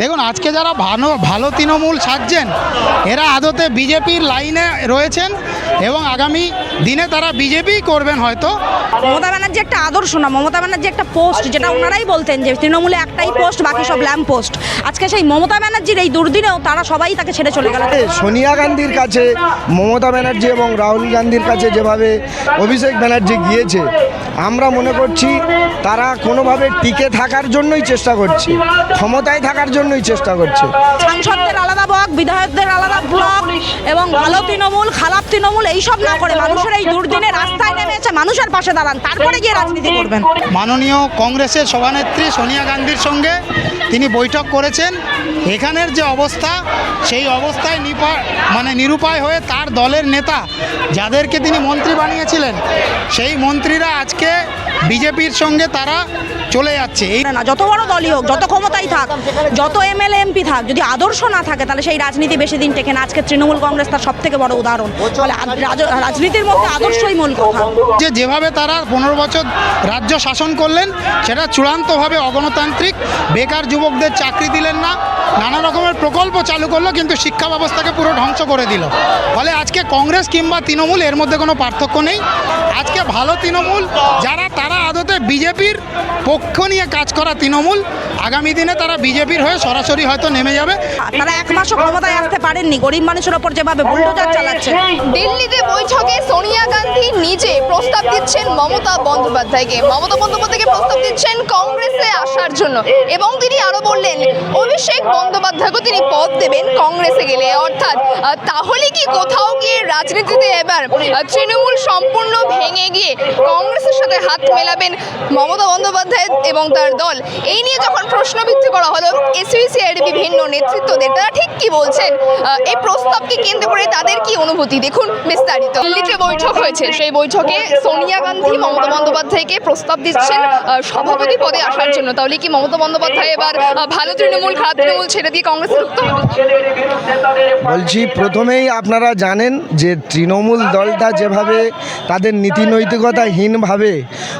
দেখুন, আজকে যারা ভালো ভালো তৃণমূল সাজছেন এরা আদতে বিজেপির লাইনে রয়েছেন এবং আগামী দিনে তারা বিজেপিই করবেন হয়তো। মমতা ব্যানার্জি একটা আদর্শ না, মমতা ব্যানার্জি একটা পোস্ট, যেটা ওনারাই বলতেন যে তৃণমূলে একটাই পোস্ট, বাকি সব ল্যাম্প পোস্ট। আজকে সেই মমতা ব্যানার্জির এই দুর্দিনেও তারা সবাই তাকে ছেড়ে চলে গেল। সোনিয়া গান্ধীর কাছে মমতা ব্যানার্জি এবং রাহুল গান্ধীর কাছে যেভাবে অভিষেক ব্যানার্জি গিয়েছে, আমরা মনে করছি তারা কোনোভাবে টিকে থাকার জন্যই চেষ্টা করছে, ক্ষমতায় থাকার জন্যই চেষ্টা করছে। সাংসদদের আলাদা ব্লক, বিধায়কদের আলাদা ব্লক এবং ভালো তৃণমূল খারাপ তৃণমূল এইসব না করে মানুষের এই দুর্দিনে রাস্তায় নেমে এসে মানুষের পাশে দাঁড়ান, তারপরে গিয়ে রাজনীতি করবেন। মাননীয় কংগ্রেসের সভানেত্রী সোনিয়া গান্ধীর সঙ্গে তিনি বৈঠক করেছেন। এখানের যে অবস্থা, সেই অবস্থায় নিরুপায় হয়ে তার দলের নেতা যাদেরকে তিনি মন্ত্রী বানিয়েছিলেন সেই মন্ত্রীরা আজকে বিজেপির সঙ্গে তারা চলে যাচ্ছে। এই না, যত বড় দলই হোক, যত ক্ষমতাই থাক, যত এমএলএ এমপি থাক, যদি আদর্শ না থাকে তাহলে সেই রাজনীতি বেশি দিন টেকে না। আজকে তৃণমূল কংগ্রেস তার সব থেকে বড় উদাহরণ। ফলে রাজনীতির মধ্যে আদর্শই মূল কথা। যেভাবে তারা 15 বছর রাজ্য শাসন করলেন সেটা চূড়ান্তভাবে অগণতান্ত্রিক। বেকার যুবকদের চাকরি দিলেন না, নানা রকমের প্রকল্প চালু করলো, কিন্তু শিক্ষা ব্যবস্থাকে পুরো ধ্বংস করে দিল। ফলে আজকে কংগ্রেস কিংবা তৃণমূল এর মধ্যে কোনো পার্থক্য নেই। আজকে ভালো তৃণমূল যারা, তারা আদতে বিজেপির পক্ষ নিয়ে কাজ করা তৃণমূল, আগামী দিনে তারা বিজেপির হয়ে সরাসরি হয়তো নেমে যাবে। তারা এক মাসও ক্ষমতায় আসতে পারেননি, গরিব মানুষের ওপর যেভাবে বুলডোজার চালাচ্ছে। দিল্লিতে বৈঠকে সোনিয়া গান্ধী নিজে প্রস্তাব দিচ্ছেন মমতা বন্দ্যোপাধ্যায়কে, প্রস্তাব দিচ্ছেন কংগ্রেসে আসার জন্য, এবং তিনি আরো বললেন অভিষেক বন্দ্যোপাধ্যায়কে তিনি পদ দেবেন কংগ্রেসে গেলে। অর্থাৎ তাহলে কি কোথাও গিয়ে রাজনীতিতে এবার তৃণমূল সম্পূর্ণ ভেঙে গিয়ে কংগ্রেসের সাথে হাত মেলাবেন মমতা বন্দ্যোপাধ্যায় এবং তার দল? এই নিয়ে যখন প্রশ্নবিদ্ধ করা হলো এসইউসিআইয়ের বিভিন্ন নেতৃত্বদের, তারা ঠিক কি বলছেন, এই প্রস্তাবকে কেন্দ্র করে তাদের কি অনুভূতি, দেখুন বিস্তারিত। দিল্লিতে বৈঠক হয়েছে, সেই বৈঠকে সোনিয়া গান্ধী মমতা বন্দ্যোপাধ্যায়কে প্রস্তাব দিচ্ছেন সভাপতি পদে আসার জন্য। তাহলে কি মমতা বন্দ্যোপাধ্যায় এবার ভালো তৃণমূল খারাপ তৃণমূল ছেড়ে দিয়ে কংগ্রেসে যুক্ত হবে? বলছি, প্রথমেই আপনারা জানেন যে তৃণমূল দলটা যেভাবে তাদের নীতি নৈতিকতাহীনভাবে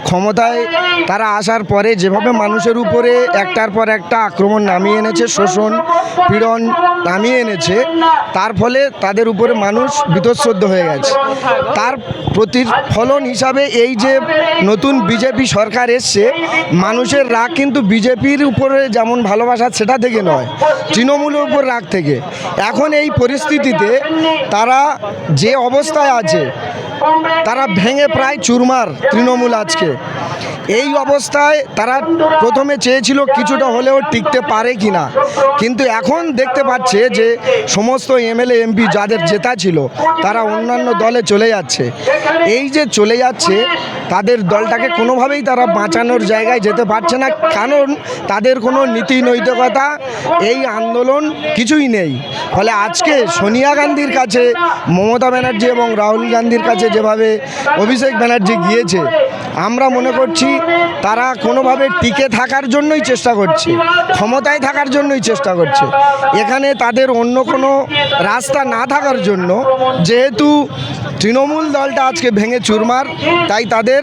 ক্ষমতায় তারা আসার পরে যেভাবে মানুষের উপরে একটার পর একটা আক্রমণ নামিয়ে এনেছে, শোষণ পীড়ন নামিয়ে এনেছে, তার ফলে তাদের উপরে মানুষ বীতশ্রদ্ধ হয়ে গেছে। তার প্রতিফলন হিসাবে এই যে নতুন বিজেপি সরকার এসছে, মানুষের রাগ কিন্তু বিজেপির উপরে যেমন ভালোবাসা সেটা থেকে নয়, তৃণমূলের উপর রাগ থেকে। এখন এই পরিস্থিতিতে তারা যে অবস্থায় আছে, তারা ভেঙে প্রায় চুরমার তৃণমূল আজকে। এই অবস্থায় তারা প্রথমে চেয়েছিল কিছুটা হলেও টিকতে পারে কিনা, কিন্তু এখন দেখতে পাচ্ছে যে সমস্ত এমএলএ এমপি যাদের জেতা ছিল তারা অন্যান্য দলে চলে যাচ্ছে। এই যে চলে যাচ্ছে, তাদের দলটাকে কোনোভাবেই তারা বাঁচানোর জায়গায় যেতে পারছে না, কারণ তাদের কোনো নীতি নৈতিকতা এই আন্দোলন কিছুই নেই। ফলে আজকে সোনিয়া গান্ধীর কাছে মমতা ব্যানার্জি এবং রাহুল গান্ধীর কাছে যেভাবে অভিষেক ব্যানার্জি গিয়েছে, আমরা মনে করছি তারা কোনোভাবে টিকে থাকার জন্যই চেষ্টা করছে, ক্ষমতায় থাকার জন্যই চেষ্টা করছে। এখানে তাদের অন্য কোনো রাস্তা না থাকার জন্য, যেহেতু তৃণমূল দলটা আজকে ভেঙে চুরমার, তাই তাদের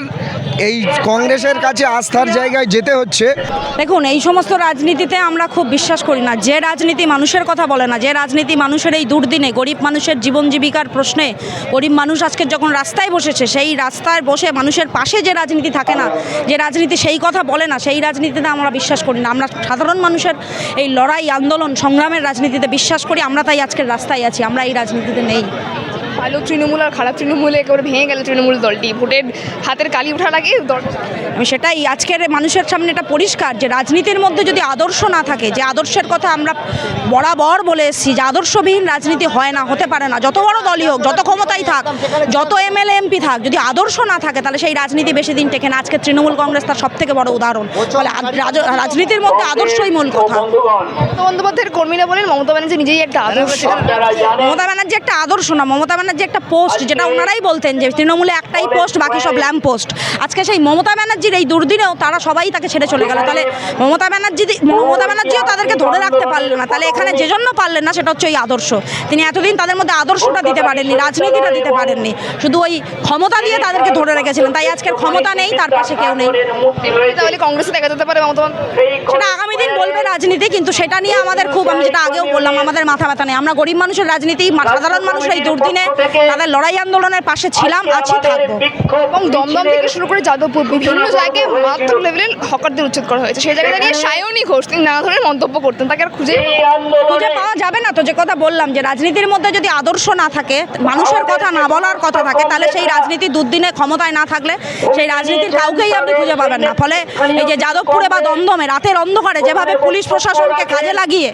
এই কংগ্রেসের কাছে আস্থার জায়গায় যেতে হচ্ছে। দেখুন, এই সমস্ত রাজনীতিতে আমরা খুব বিশ্বাস করি না। যে রাজনীতি মানুষের কথা বলে না, যে রাজনীতি মানুষের এই দুর্দিনে গরিব মানুষের জীবন জীবিকার প্রশ্নে, গরিব মানুষ আজকে যখন রাস্তায় বসেছে, সেই রাস্তায় বসে মানুষের পাশে যে রাজনীতি থাকে না, যে রাজনীতি সেই কথা বলে না, সেই রাজনীতিতে আমরা বিশ্বাস করি না। আমরা সাধারণ মানুষের এই লড়াই, আন্দোলন, সংগ্রামের রাজনীতিতে বিশ্বাস করি। আমরা তাই আজকের রাস্তায় আছি, আমরা এই রাজনীতিতে নেই। ভালো তৃণমূল আর খারাপ তৃণমূলে একেবারে ভেঙে গেল তৃণমূল দলটি, ভোটের হাতের কালি ওঠার আগে আমি সেটাই আজকের মানুষের সামনে এটা পরিষ্কার যে রাজনীতির মধ্যে যদি আদর্শ না থাকে, যে আদর্শের কথা আমরা বরাবর বলে এসেছি যে আদর্শবিহীন রাজনীতি হয় না, হতে পারে না। যত বড় দলই হোক, যত ক্ষমতাই থাক, যত এমএলএ এমপি থাক, যদি আদর্শ না থাকে তাহলে সেই রাজনীতি বেশি দিন টেকে না। আজকে তৃণমূল কংগ্রেস তার সব থেকে বড় উদাহরণ। ফলে রাজনীতির মধ্যে আদর্শই মূল কথা। মমতা বন্দ্যোপাধ্যায়ের কর্মীরা বলেন মমতা ব্যানার্জি নিজেই একটা আদর্শ। মমতা ব্যানার্জি একটা আদর্শ না, মমতা ব্যানার্জি ব্যানার্জি একটা পোস্ট, যেটা ওনারাই বলতেন যে তৃণমূলে একটাই পোস্ট, বাকি সব ল্যাম্প পোস্ট, আজকে সেই মমতা ব্যানার্জির এই দুর্দিনেও তারা সবাই তাকে ছেড়ে চলে গেল। তাহলে মমতা ব্যানার্জিও তাদেরকে ধরে রাখতে পারলেন না। তাহলে এখানে যে জন্য পারলেন না সেটা হচ্ছে ওই আদর্শ। তিনি এতদিন তাদের মধ্যে আদর্শটা দিতে পারেননি, রাজনীতিটা দিতে পারেননি, শুধু ওই ক্ষমতা দিয়ে তাদেরকে ধরে রেখেছিলেন। তাই আজকের ক্ষমতা নেই, তার পাশে কেউ নেই। তাহলে কংগ্রেসে দেখা যেতে পারে মমতা সেটা আগামী দিন বলবে রাজনীতি, কিন্তু সেটা নিয়ে আমাদের খুব, আমি যেটা আগেও বললাম, আমাদের মাথা ব্যথা নেই। আমরা গরিব মানুষের রাজনীতি, সাধারণ মানুষ এই দুর্দিনে তাদের লড়াই আন্দোলনের পাশে ছিলাম, আছি, থাকবো। এবং দমদম থেকে শুরু করে যাদবপুর বিভিন্ন জায়গায় মারাত্মক লেভেলের হকারদের উচ্ছেদ করা হয়েছে। সেই জায়গায় দাঁড়িয়ে সায়নী ঘোষ তিনি নানা ধরনের মন্তব্য করতেন, তাকে আর খুঁজে পাওয়া যাবে না। তো যে কথা বললাম যে রাজনীতির মধ্যে যদি আদর্শ না থাকে, মানুষের কথা না বলার কথা থাকে, তাহলে সেই রাজনীতি দুর্দিনে ক্ষমতায় না থাকলে সেই রাজনীতির কাউকেই আপনি খুঁজে পাবেন না। ফলে এই যে যাদবপুরে বা দমদমে রাতের অন্ধকারে যেভাবে পুলিশ প্রশাসনকে কাজে লাগিয়ে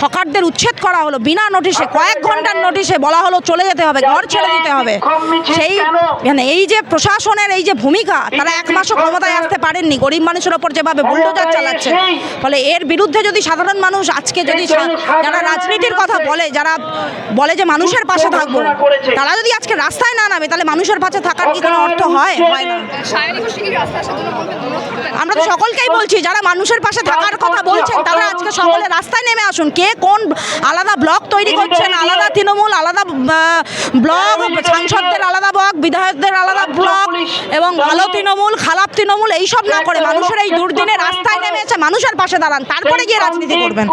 হকারদের উচ্ছেদ করা হলো বিনা নোটিশে, কয়েক ঘন্টার নোটিশে বলা হলো চলে যেতে হবে, ঘর ছেড়ে দিতে হবে, সেই মানে এই যে প্রশাসনের এই যে ভূমিকা, তারা এক মাসও ক্ষমতায় আসতে পারেননি, গরিব মানুষের ওপর যেভাবে বুলডোজার চালাচ্ছে। ফলে এর বিরুদ্ধে যদি সাধারণ মানুষ আজকে যদি যারা রাজনীতির কথা বলে, যারা বলে যে মানুষের পাশে থাকবো, তারা যদি আজকে রাস্তায় না নামে, তাহলে মানুষের পাশে থাকার কি কোনো অর্থ হয়? হয় না। আমরা তো সকলকেই বলছি, যারা মানুষের পাশে থাকার কথা বলছেন তারা আজকে সকলে রাস্তায় নেমে আসুন। কে কোন আলাদা ব্লক তৈরি করছেন, আলাদা তৃণমূল, আলাদা ব্লক, সাংসদদের আলাদা ব্লক, বিধায়কদের আলাদা ব্লক, এবং ভালো তৃণমূল, খারাপ তৃণমূল, এইসব না করে মানুষের এই দুর্দিনে রাস্তায় নেমে এসে মানুষের পাশে দাঁড়ান, তারপরে গিয়ে রাজনীতি করবেন।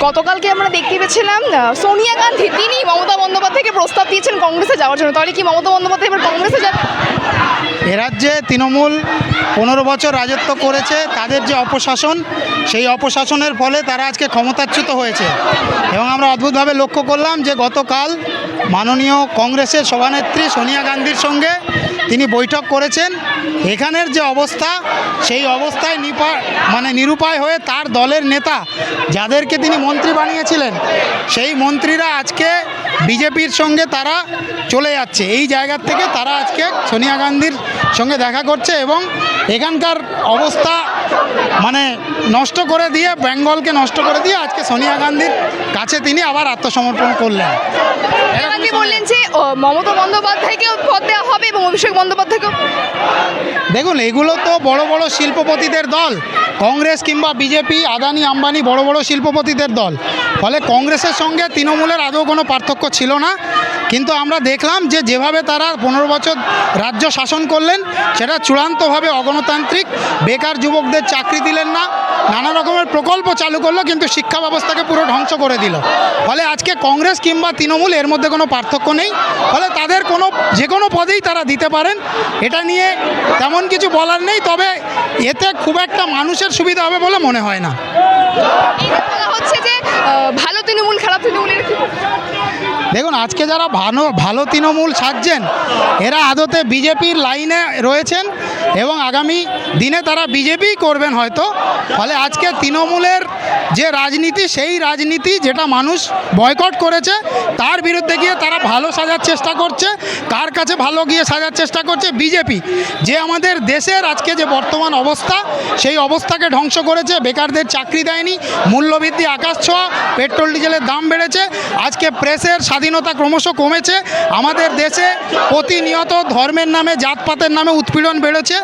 গতকালকে আমরা দেখতে পেয়েছিলাম সোনিয়া গান্ধী তিনি মমতা বন্দ্যোপাধ্যায়কে প্রস্তাব দিয়েছেন কংগ্রেসে যাওয়ার জন্য। তাহলে কি মমতা বন্দ্যোপাধ্যায় এবার কংগ্রেসে যাবে? এ রাজ্যে তৃণমূল 15 বছর রাজত্ব করেছে, তাদের যে অপশাসন, সেই অপশাসনের ফলে তারা আজকে ক্ষমতাচ্যুত হয়েছে। এবং আমরা অদ্ভুতভাবে লক্ষ্য করলাম যে গতকাল মাননীয় কংগ্রেসের সভানেত্রী সোনিয়া গান্ধীর সঙ্গে তিনি বৈঠক করেছেন। এখানের যে অবস্থা, সেই অবস্থায় নিরুপায় হয়ে তার দলের নেতা যাদেরকে তিনি মন্ত্রী বানিয়েছিলেন, সেই মন্ত্রীরা আজকে বিজেপির সঙ্গে তারা চলে যাচ্ছে। এই জায়গার থেকে তারা আজকে সোনিয়া গান্ধীর সঙ্গে দেখা করছে এবং এখানকার অবস্থা নষ্ট করে দিয়ে, বেঙ্গলকে নষ্ট করে দিয়ে আজকে সোনিয়া গান্ধীর কাছে তিনি আবার আত্মসমর্পণ করলেন। আপনি বললেন যে মমতা বন্দ্যোপাধ্যায়কেও পদ দেওয়া হবে এবং অভিষেক বন্দ্যোপাধ্যায়কেও। দেখুন, এগুলো তো বড় বড় শিল্পপতিদের দল, কংগ্রেস কিংবা বিজেপি, আদানি আম্বানি বড় বড় শিল্পপতিদের দল। ফলে কংগ্রেসের সঙ্গে তৃণমূলের আদৌ কোনো পার্থক্য ছিল না। কিন্তু আমরা দেখলাম যে যেভাবে তারা 15 বছর রাজ্য শাসন করলেন, সেটা চূড়ান্তভাবে অগণতান্ত্রিক। বেকার যুবকদের চাকরি দিলেন না, নানা রকমের প্রকল্প চালু করলো, কিন্তু শিক্ষা ব্যবস্থাকে পুরো ধ্বংস করে দিল। ফলে আজকে কংগ্রেস কিংবা তৃণমূল এর মধ্যে কোনো পার্থক্য নেই। ফলে তাদের যে কোনো পদেই তারা দিতে পারেন, এটা নিয়ে তেমন কিছু বলার নেই। তবে এতে খুব একটা মানুষের সুবিধা হবে বলে মনে হয় না। হচ্ছে যে ভালো তৃণমূল, খারাপ তৃণমূল, দেখুন, আজকে যারা ভালো তৃণমূল সাজছেন, এরা আদতে বিজেপির লাইনে রয়েছেন এবং আগামী দিনে তারা বিজেপি করবেন হয়তো। ফলে আজকে তৃণমূলের যে রাজনীতি, সেই রাজনীতি যেটা মানুষ বয়কট করেছে, তার বিরুদ্ধে গিয়ে তারা ভালো সাজার চেষ্টা করছে। কার কাছে ভালো গিয়ে সাজার চেষ্টা করছে? বিজেপি, যে আমাদের দেশের আজকে যে বর্তমান অবস্থা, সেই অবস্থাকে ধ্বংস করেছে। বেকারদের চাকরি দেয়নি, মূল্যবৃদ্ধি আকাশ ছোঁয়া, পেট্রোল ডিজেলের দাম বেড়েছে, আজকে প্রেসের স্বাধীনতা ক্রমশ কমেছে, আমাদের দেশে প্রতিনিয়ত ধর্মের নামে, জাতপাতের নামে উৎপীড়ন বেড়েছে।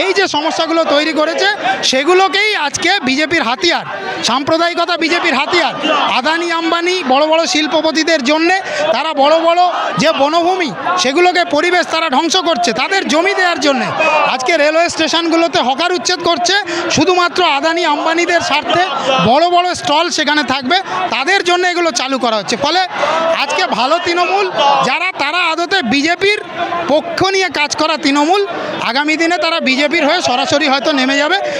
এই যে সমস্যাগুলো তৈরি করেছে, সেগুলোকেই আজকে বিজেপির হাতিয়ার, সাম্প্রদায়িকতা বিজেপির হাতিয়ার। আদানি আম্বানি বড় বড় শিল্পপতিদের জন্যে তারা বড় বড় যে বনভূমি, সেগুলোকে পরিবেশ তারা ধ্বংস করছে তাদের জমি দেওয়ার জন্যে। আজকে রেলওয়ে স্টেশনগুলোতে হকার উচ্ছেদ করছে শুধুমাত্র আদানি আম্বানিদের স্বার্থে। বড় বড় স্টল সেখানে থাকবে, তাদের জন্য এগুলো চালু করা হচ্ছে। ফলে আজকে ভালো তৃণমূল যারা, তারা আদতে বিজেপির পক্ষ নিয়ে কাজ করা তৃণমূল, আগামী দিনে তারা বিজেপির হয়ে সরাসরি হয়তো নেমে যাবে।